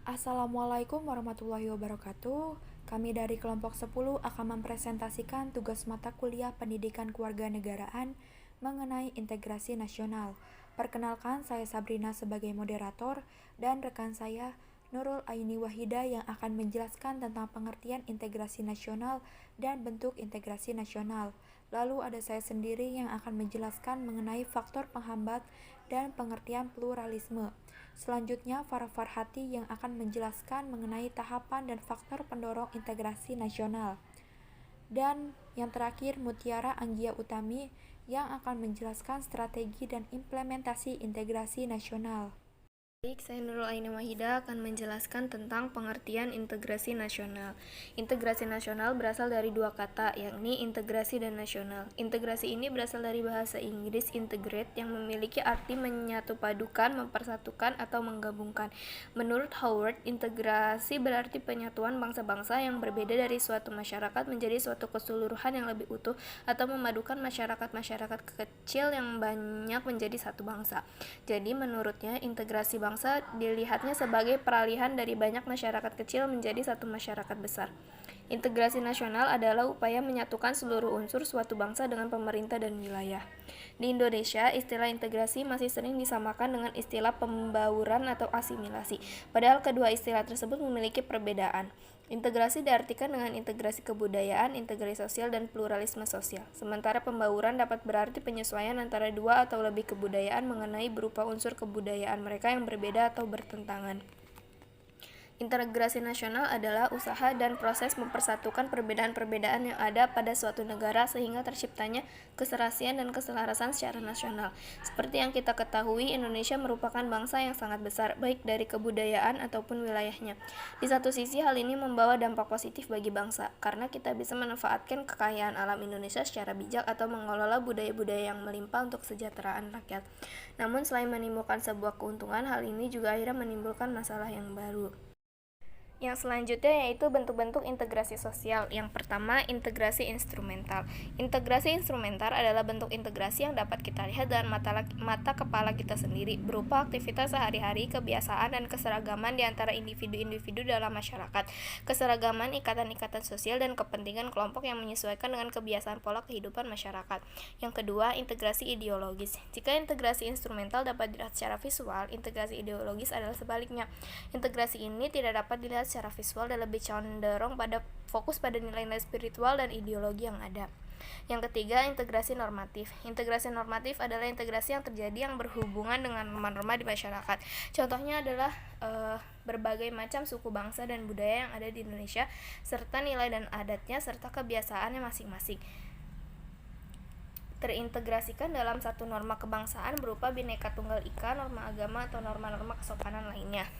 Assalamualaikum warahmatullahi wabarakatuh. Kami dari kelompok 10 akan mempresentasikan tugas mata kuliah Pendidikan Kewarganegaraan mengenai integrasi nasional. Perkenalkan, saya Sabrina sebagai moderator dan rekan saya Nurul Aini Wahida yang akan menjelaskan tentang pengertian integrasi nasional dan bentuk integrasi nasional. Lalu ada saya sendiri yang akan menjelaskan mengenai faktor penghambat dan pengertian pluralisme. Selanjutnya, Farah Farhati yang akan menjelaskan mengenai tahapan dan faktor pendorong integrasi nasional. Dan yang terakhir, Mutiara Anggia Utami yang akan menjelaskan strategi dan implementasi integrasi nasional. Baik, saya Nurul Aini Wahida akan menjelaskan tentang pengertian integrasi nasional. Integrasi nasional berasal dari dua kata, yakni integrasi dan nasional. Integrasi ini berasal dari bahasa Inggris integrate yang memiliki arti menyatupadukan, mempersatukan, atau menggabungkan. Menurut Howard, integrasi berarti penyatuan bangsa-bangsa yang berbeda dari suatu masyarakat menjadi suatu keseluruhan yang lebih utuh atau memadukan masyarakat-masyarakat kecil yang banyak menjadi satu bangsa. Jadi menurutnya, integrasi bangsa dilihatnya sebagai peralihan dari banyak masyarakat kecil menjadi satu masyarakat besar. Integrasi nasional adalah upaya menyatukan seluruh unsur suatu bangsa dengan pemerintah dan wilayah. Di Indonesia, istilah integrasi masih sering disamakan dengan istilah pembauran atau asimilasi, padahal kedua istilah tersebut memiliki perbedaan. Integrasi diartikan dengan integrasi kebudayaan, integrasi sosial, dan pluralisme sosial. Sementara pembauran dapat berarti penyesuaian antara dua atau lebih kebudayaan mengenai berupa unsur kebudayaan mereka yang berbeda atau bertentangan. Integrasi nasional adalah usaha dan proses mempersatukan perbedaan-perbedaan yang ada pada suatu negara sehingga terciptanya keserasian dan keselarasan secara nasional. Seperti yang kita ketahui, Indonesia merupakan bangsa yang sangat besar, baik dari kebudayaan ataupun wilayahnya. Di satu sisi, hal ini membawa dampak positif bagi bangsa, karena kita bisa memanfaatkan kekayaan alam Indonesia secara bijak atau mengelola budaya-budaya yang melimpah untuk kesejahteraan rakyat. Namun, selain menimbulkan sebuah keuntungan, hal ini juga akhirnya menimbulkan masalah yang baru. Yang selanjutnya yaitu bentuk-bentuk integrasi sosial. Yang pertama, integrasi instrumental. Integrasi instrumental adalah bentuk integrasi yang dapat kita lihat dengan mata kepala kita sendiri, berupa aktivitas sehari-hari, kebiasaan, dan keseragaman di antara individu-individu dalam masyarakat. Keseragaman, ikatan-ikatan sosial, dan kepentingan kelompok yang menyesuaikan dengan kebiasaan pola kehidupan masyarakat. Yang kedua, integrasi ideologis. Jika integrasi instrumental dapat dilihat secara visual, integrasi ideologis adalah sebaliknya. Integrasi ini tidak dapat dilihat secara visual dan lebih cenderung pada fokus pada nilai-nilai spiritual dan ideologi yang ada. Yang ketiga, integrasi normatif. Integrasi normatif adalah integrasi yang terjadi yang berhubungan dengan norma-norma di masyarakat. Contohnya adalah berbagai macam suku bangsa dan budaya yang ada di Indonesia, serta nilai dan adatnya, serta kebiasaannya masing-masing terintegrasikan dalam satu norma kebangsaan berupa Bhinneka Tunggal Ika, norma agama, atau norma-norma kesopanan lainnya.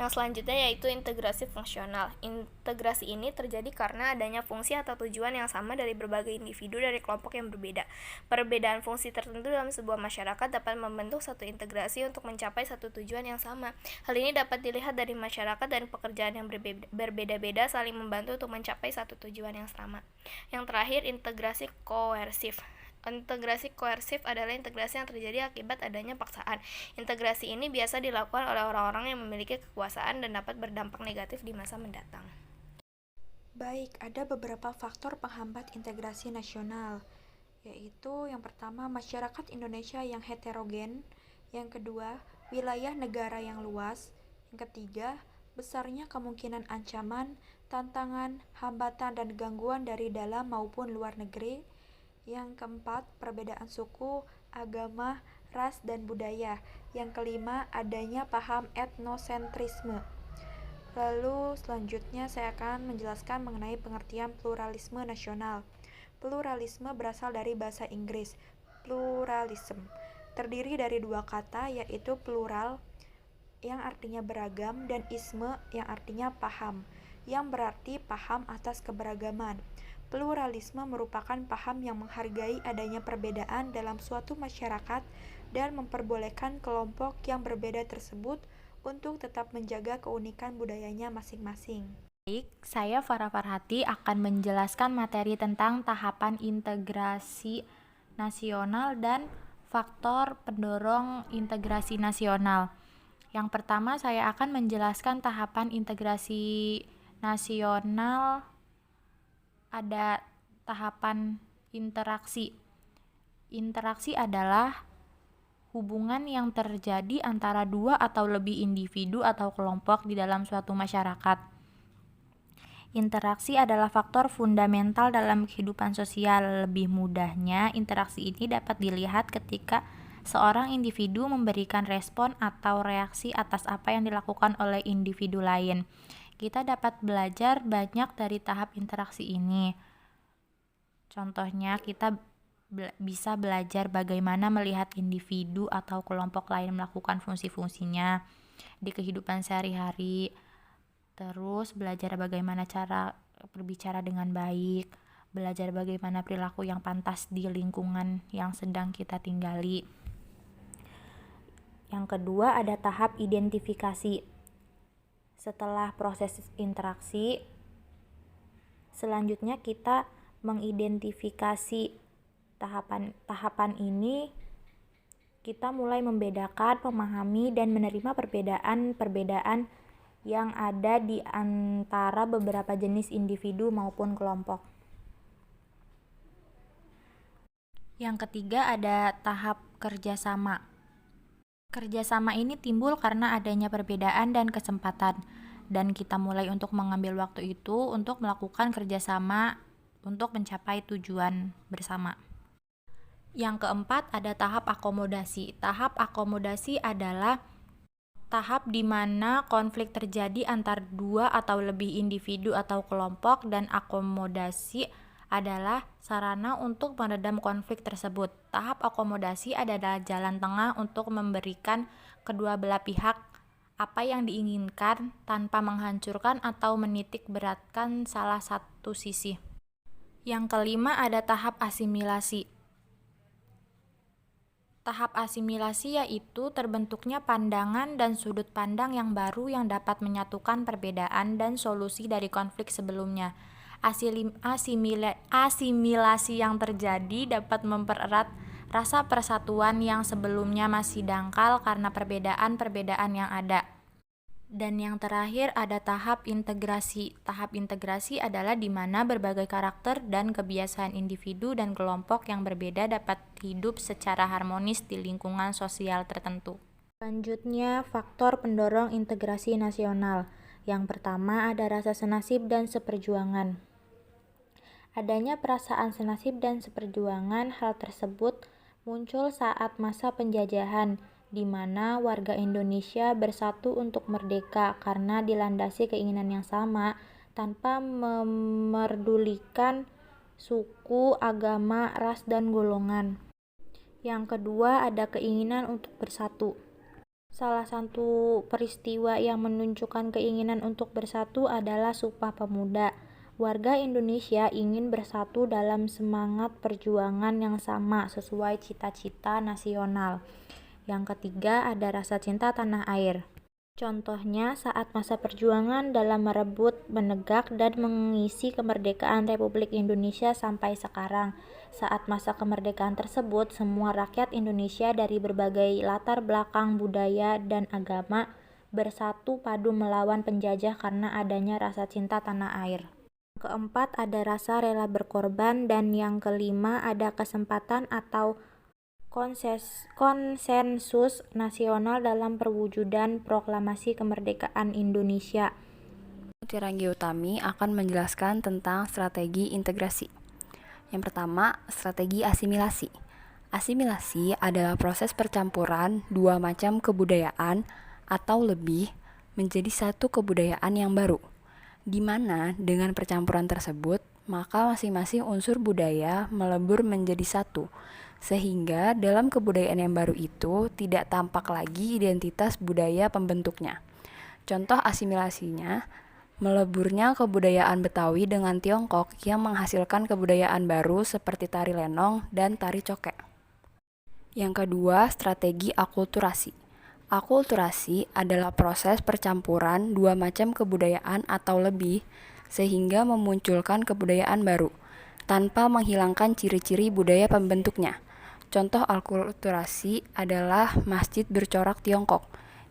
Yang selanjutnya yaitu integrasi fungsional. Integrasi ini terjadi karena adanya fungsi atau tujuan yang sama dari berbagai individu dari kelompok yang berbeda. Perbedaan fungsi tertentu dalam sebuah masyarakat dapat membentuk satu integrasi untuk mencapai satu tujuan yang sama. Hal ini dapat dilihat dari masyarakat dan pekerjaan yang berbeda-beda saling membantu untuk mencapai satu tujuan yang sama. Yang terakhir, integrasi koersif. Integrasi koersif adalah integrasi yang terjadi akibat adanya paksaan. Integrasi ini biasa dilakukan oleh orang-orang yang memiliki kekuasaan dan dapat berdampak negatif di masa mendatang. Baik, ada beberapa faktor penghambat integrasi nasional, yaitu yang pertama, masyarakat Indonesia yang heterogen, yang kedua, wilayah negara yang luas, yang ketiga, besarnya kemungkinan ancaman, tantangan, hambatan, dan gangguan dari dalam maupun luar negeri, yang keempat, perbedaan suku, agama, ras, dan budaya. Yang kelima, adanya paham etnosentrisme. Lalu selanjutnya saya akan menjelaskan mengenai pengertian pluralisme nasional. Pluralisme berasal dari bahasa Inggris, pluralism. Terdiri dari dua kata, yaitu plural yang artinya beragam dan isme yang artinya paham, yang berarti paham atas keberagaman. Pluralisme merupakan paham yang menghargai adanya perbedaan dalam suatu masyarakat dan memperbolehkan kelompok yang berbeda tersebut untuk tetap menjaga keunikan budayanya masing-masing. Baik, saya Farah Farhati akan menjelaskan materi tentang tahapan integrasi nasional dan faktor pendorong integrasi nasional. Yang pertama, saya akan menjelaskan tahapan integrasi nasional. Ada tahapan interaksi. Interaksi adalah hubungan yang terjadi antara dua atau lebih individu atau kelompok di dalam suatu masyarakat. Interaksi adalah faktor fundamental dalam kehidupan sosial. Lebih mudahnya, interaksi ini dapat dilihat ketika seorang individu memberikan respon atau reaksi atas apa yang dilakukan oleh individu lain. Kita dapat belajar banyak dari tahap interaksi ini. Contohnya, kita bisa belajar bagaimana melihat individu atau kelompok lain melakukan fungsi-fungsinya di kehidupan sehari-hari. Terus belajar bagaimana cara berbicara dengan baik, belajar bagaimana perilaku yang pantas di lingkungan yang sedang kita tinggali. Yang kedua, ada tahap identifikasi. Setelah proses interaksi, selanjutnya kita mengidentifikasi tahapan ini. Kita mulai membedakan, memahami, dan menerima perbedaan yang ada di antara beberapa jenis individu maupun kelompok. Yang ketiga, ada tahap kerjasama. Kerjasama ini timbul karena adanya perbedaan dan kesempatan, dan kita mulai untuk mengambil waktu itu untuk melakukan kerjasama untuk mencapai tujuan bersama. Yang keempat, ada tahap akomodasi. Tahap akomodasi adalah tahap di mana konflik terjadi antar dua atau lebih individu atau kelompok, dan akomodasi adalah sarana untuk meredam konflik tersebut. Tahap akomodasi adalah jalan tengah untuk memberikan kedua belah pihak apa yang diinginkan tanpa menghancurkan atau menitik beratkan salah satu sisi. Yang kelima, ada tahap asimilasi. Tahap asimilasi yaitu terbentuknya pandangan dan sudut pandang yang baru yang dapat menyatukan perbedaan dan solusi dari konflik sebelumnya. Asimilasi yang terjadi dapat mempererat rasa persatuan yang sebelumnya masih dangkal karena perbedaan-perbedaan yang ada. Dan yang terakhir, ada tahap integrasi. Tahap integrasi adalah di mana berbagai karakter dan kebiasaan individu dan kelompok yang berbeda dapat hidup secara harmonis di lingkungan sosial tertentu. Selanjutnya, faktor pendorong integrasi nasional. Yang pertama, ada rasa senasib dan seperjuangan. Adanya perasaan senasib dan seperjuangan, hal tersebut muncul saat masa penjajahan, di mana warga Indonesia bersatu untuk merdeka karena dilandasi keinginan yang sama tanpa memerdulikan suku, agama, ras, dan golongan. Yang kedua, ada keinginan untuk bersatu. Salah satu peristiwa yang menunjukkan keinginan untuk bersatu adalah Sumpah Pemuda. Warga Indonesia ingin bersatu dalam semangat perjuangan yang sama sesuai cita-cita nasional. Yang ketiga, ada rasa cinta tanah air. Contohnya saat masa perjuangan dalam merebut, menegak, dan mengisi kemerdekaan Republik Indonesia sampai sekarang. Saat masa kemerdekaan tersebut, semua rakyat Indonesia dari berbagai latar belakang budaya dan agama bersatu padu melawan penjajah karena adanya rasa cinta tanah air. Yang keempat, ada rasa rela berkorban, dan yang kelima, ada kesempatan atau konsensus nasional dalam perwujudan proklamasi kemerdekaan Indonesia. Tiranggi Utami akan menjelaskan tentang strategi integrasi. Yang pertama, strategi asimilasi. Asimilasi adalah proses percampuran dua macam kebudayaan atau lebih menjadi satu kebudayaan yang baru, di mana dengan percampuran tersebut, maka masing-masing unsur budaya melebur menjadi satu, sehingga dalam kebudayaan yang baru itu tidak tampak lagi identitas budaya pembentuknya. Contoh asimilasinya, meleburnya kebudayaan Betawi dengan Tiongkok yang menghasilkan kebudayaan baru seperti tari lenong dan tari cokek. Yang kedua, strategi akulturasi. Akulturasi adalah proses percampuran dua macam kebudayaan atau lebih sehingga memunculkan kebudayaan baru, tanpa menghilangkan ciri-ciri budaya pembentuknya. Contoh akulturasi adalah masjid bercorak Tiongkok,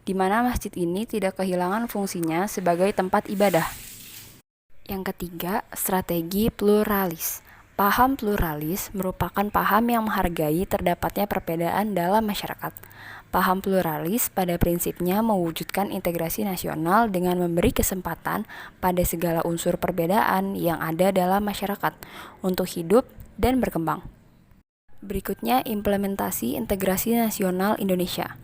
di mana masjid ini tidak kehilangan fungsinya sebagai tempat ibadah. Yang ketiga, strategi pluralis. Paham pluralis merupakan paham yang menghargai terdapatnya perbedaan dalam masyarakat. Paham pluralis pada prinsipnya mewujudkan integrasi nasional dengan memberi kesempatan pada segala unsur perbedaan yang ada dalam masyarakat untuk hidup dan berkembang. Berikutnya, implementasi integrasi nasional Indonesia.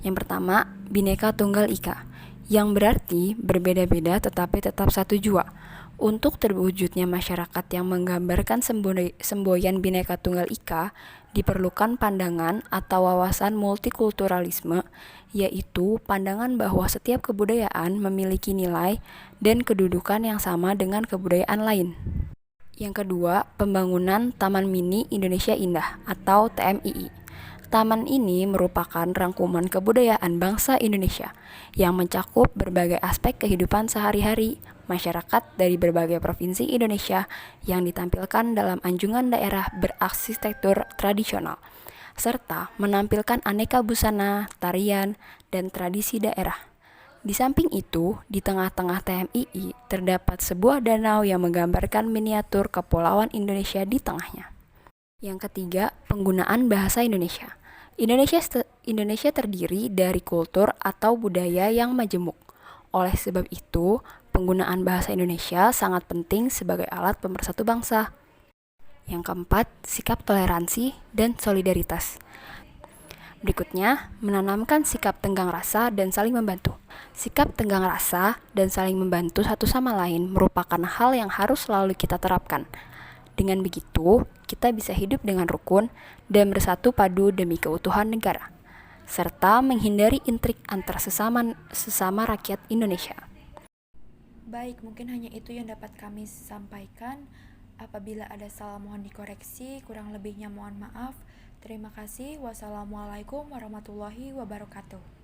Yang pertama, Bhinneka Tunggal Ika, yang berarti berbeda-beda tetapi tetap satu jua. Untuk terwujudnya masyarakat yang menggambarkan semboyan Bhinneka Tunggal Ika, diperlukan pandangan atau wawasan multikulturalisme, yaitu pandangan bahwa setiap kebudayaan memiliki nilai dan kedudukan yang sama dengan kebudayaan lain. Yang kedua, pembangunan Taman Mini Indonesia Indah atau TMII. Taman ini merupakan rangkuman kebudayaan bangsa Indonesia yang mencakup berbagai aspek kehidupan sehari-hari masyarakat dari berbagai provinsi Indonesia yang ditampilkan dalam anjungan daerah berarsitektur tradisional, serta menampilkan aneka busana, tarian, dan tradisi daerah. Di samping itu, di tengah-tengah TMII terdapat sebuah danau yang menggambarkan miniatur kepulauan Indonesia di tengahnya. Yang ketiga, penggunaan bahasa Indonesia. Indonesia terdiri dari kultur atau budaya yang majemuk. Oleh sebab itu, penggunaan bahasa Indonesia sangat penting sebagai alat pemersatu bangsa. Yang keempat, sikap toleransi dan solidaritas. Berikutnya, menanamkan sikap tenggang rasa dan saling membantu. Sikap tenggang rasa dan saling membantu satu sama lain merupakan hal yang harus selalu kita terapkan. Dengan begitu, kita bisa hidup dengan rukun dan bersatu padu demi keutuhan negara, serta menghindari intrik antar sesama rakyat Indonesia. Baik, mungkin hanya itu yang dapat kami sampaikan. Apabila ada salah mohon dikoreksi, kurang lebihnya mohon maaf. Terima kasih. Wassalamualaikum warahmatullahi wabarakatuh.